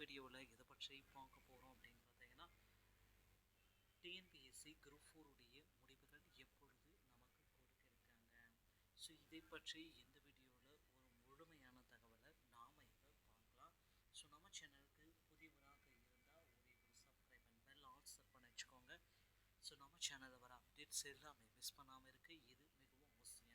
வீடியோவில் இதை பற்றி பார்க்க போகிறோம் அப்படின்னு பார்த்தீங்கன்னா டிஎன்பிஎஸ்சி குரூப் 4 உடைய முடிவுகள் எப்பொழுது நமக்கு கொடுக்க இருக்காங்க. ஸோ இதை பற்றி இந்த வீடியோவில் ஒரு முழுமையான தகவலை நாம் இப்போ பார்க்கலாம். ஸோ நம்ம சேனலுக்கு புதியவராக இருந்தால் ஒரு subscribe and bell all set பண்ணி வச்சுக்கோங்க. ஸோ நம்ம சேனலில் வர அப்டேட்ஸ் எல்லாமே மிஸ் பண்ணாமல் இருக்குது. இது மிகவும் அவசியம்.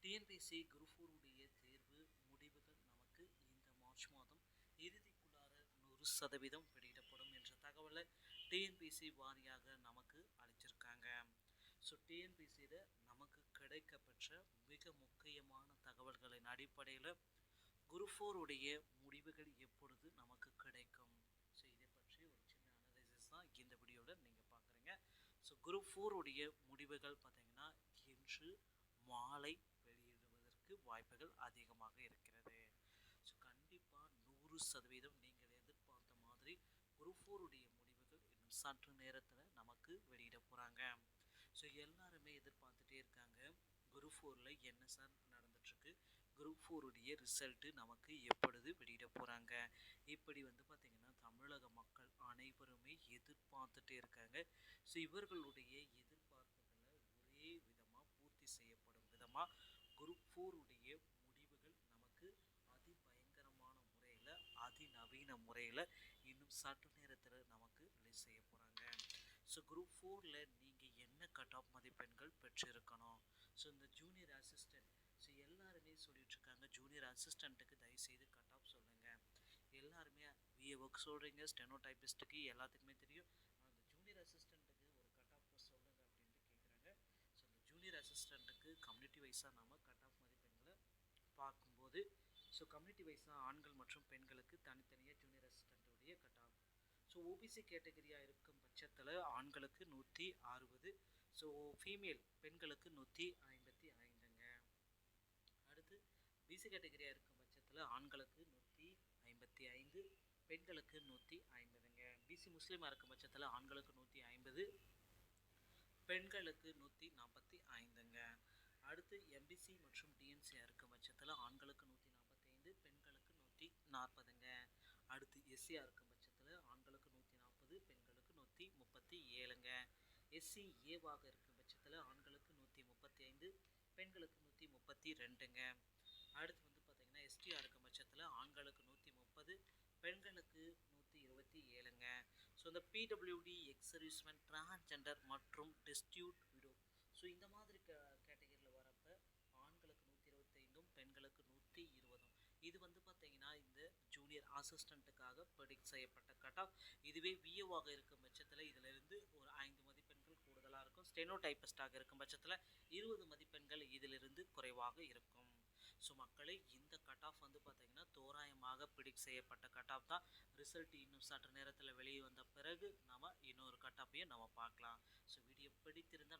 டிஎன்பிஎஸ்சி குரூப் 4 உடைய தேர்வு முடிவுகள் நமக்கு இந்த மார்ச் மாதம் இறுதிக்குள்ளார 100% வெளியிடப்படும் என்ற தகவலை டிஎன்பிஎஸ்சி வாரியாக நமக்கு அளிச்சிருக்காங்க. ஸோ டிஎன்பிஎஸ்சியில் நமக்கு கிடைக்கப்பெற்ற மிக முக்கியமான தகவல்களின் அடிப்படையில் குரூப் 4 உடைய முடிவுகள் எப்பொழுது நமக்கு கிடைக்கும். ஸோ இதை பற்றி ஒரு சின்ன அனலைசிஸ் தான் இந்த வீடியோவில் நீங்கள் பார்க்குறீங்க. ஸோ குரூப் 4 உடைய முடிவுகள் பார்த்தீங்கன்னா இன்று மாலை வெளியிடுவதற்கு வாய்ப்புகள் அதிகமாக இருக்கிறது. ஸோ கண்டிப்பாக 100% நீங்கள் எதிர்பார்த்த மாதிரி குரூப் 4 உடைய முடிவுகள் இன்னும் சற்று நேரத்தில் நமக்கு வெளியிட போகிறாங்க. ஸோ எல்லாருமே எதிர்பார்த்துட்டே இருக்காங்க குரூப் 4ல் என்ன சார் நடந்துட்டுருக்கு, குரூப் 4 உடைய ரிசல்ட்டு நமக்கு எப்பொழுது வெளியிட போகிறாங்க. இப்படி பார்த்திங்கன்னா தமிழக மக்கள் அனைவருமே எதிர்பார்த்துட்டே இருக்காங்க. ஸோ இவர்களுடைய எதிர்பார்ப்புகளை ஒரே விதமாக பூர்த்தி செய்யப்படும் விதமாக குரூப் 4 உடைய முடிவுகள் நமக்கு அதிபயங்கரமான முறையில் அதிநவீன முறையில் இன்னும் சற்று நேரத்தில் நமக்கு ரிலீஸ் செய்ய போகிறாங்க. ஸோ குரூப் 4ல் நீங்கள் என்ன கட் ஆஃப் மதிப்பெண்கள் பெற்றிருக்கணும். ஸோ இந்த ஜூனியர் அசிஸ்டன்ட் ஸோ எல்லாருமே சொல்லிகிட்ருக்காங்க ஜூனியர் அசிஸ்டண்ட்டுக்கு தயவுசெய்து கட் ஆஃப் சொல்லுங்கள். எல்லாருமே விஏ ஒர்க் சொல்கிறீங்க, ஸ்டெனோ டைப்பிஸ்ட்டுக்கு எல்லாத்துக்குமே தெரியும். அந்த ஜூனியர் அசிஸ்டண்ட்டுக்கு ஒரு கட் ஆஃப் சொல்லுங்கள் அப்படின்ட்டு கேட்குறாங்க. ஸோ இந்த ஜூனியர் அசிஸ்டண்ட்டுக்கு கம்யூனிட்டி வைஸாக நம்ம கட் ஆஃப் மதிப்பெண்களை பார்க்கும்போது ஸோ கம்யூனிட்டி வைஸாக ஆண்கள் மற்றும் பெண்களுக்கு தனித்தனியாக ஜூனியர் அசிஸ்டண்ட்டுடைய கட் ஆஃப். ஸோ ஓபிசி கேட்டகரியாக இருக்கும் பட்சத்தில் ஆண்களுக்கு 160, ஸோ ஃபீமேல் பெண்களுக்கு 155ங்க. அடுத்து பிசி கேட்டகரியாக இருக்கும் பட்சத்தில் ஆண்களுக்கு 155, பெண்களுக்கு 150ங்க. பிசி முஸ்லீமாக இருக்கும் பட்சத்தில் ஆண்களுக்கு 150, பெண்களுக்கு 145ங்க. அடுத்து எம்பிசி மற்றும் டிஎன்சியாக இருக்கும் பட்சத்தில் ஆண்களுக்கு 145, பெண்களுக்கு 140ங்க. அடுத்து எஸ்சியாக இருக்கும் பட்சத்தில் ஆண்களுக்கு 140, பெண்களுக்கு 137ங்க. எஸ்சி ஏவாக இருக்கும் பட்சத்தில் ஆண்களுக்கு 135, பெண்களுக்கு 132ங்க. அடுத்து பார்த்திங்கன்னா எஸ்டியாக இருக்கும் பட்சத்தில் ஆண்களுக்கு 130, பெண்களுக்கு 127ங்க. ஸோ இந்த பிடபிள்யூடி எக்ஸ் சர்வீஸ்மேன் டிரான்ஸ்ஜெண்டர் மற்றும் டெஸ்டியூட் விடோ ஸோ இந்த மாதிரி கேட்டகரியில் வரப்போ ஆண்களுக்கு 125, பெண்களுக்கு 120. இது பார்த்திங்கன்னா இந்த ஜூனியர் அசிஸ்டண்ட்டுக்காக ப்ரெடிக்ட் செய்யப்பட்ட கட் ஆஃப். இதுவே விஏவாக இருக்கும் பட்சத்தில் இதிலிருந்து ஒரு 5 மதிப்பெண்கள் கூடுதலாக இருக்கும். ஸ்டெனோ டைப்பிஸ்டாக இருக்கும் பட்சத்தில் 20 மதிப்பெண்கள் இதிலிருந்து குறைவாக இருக்கும். ஸோ மக்களை இந்த கட் ஆஃப் பார்த்திங்கன்னா தோராயமாக ப்ரெடிக்ட் செய்யப்பட்ட கட் ஆஃப் தான். ரிசல்ட் இன்னும் சற்று நேரத்தில் வெளியே வந்த பிறகு நம்ம இன்னொரு கட் ஆஃபையும் நம்ம பார்க்கலாம். ஸோ வீடியோ பிடித்திருந்தால்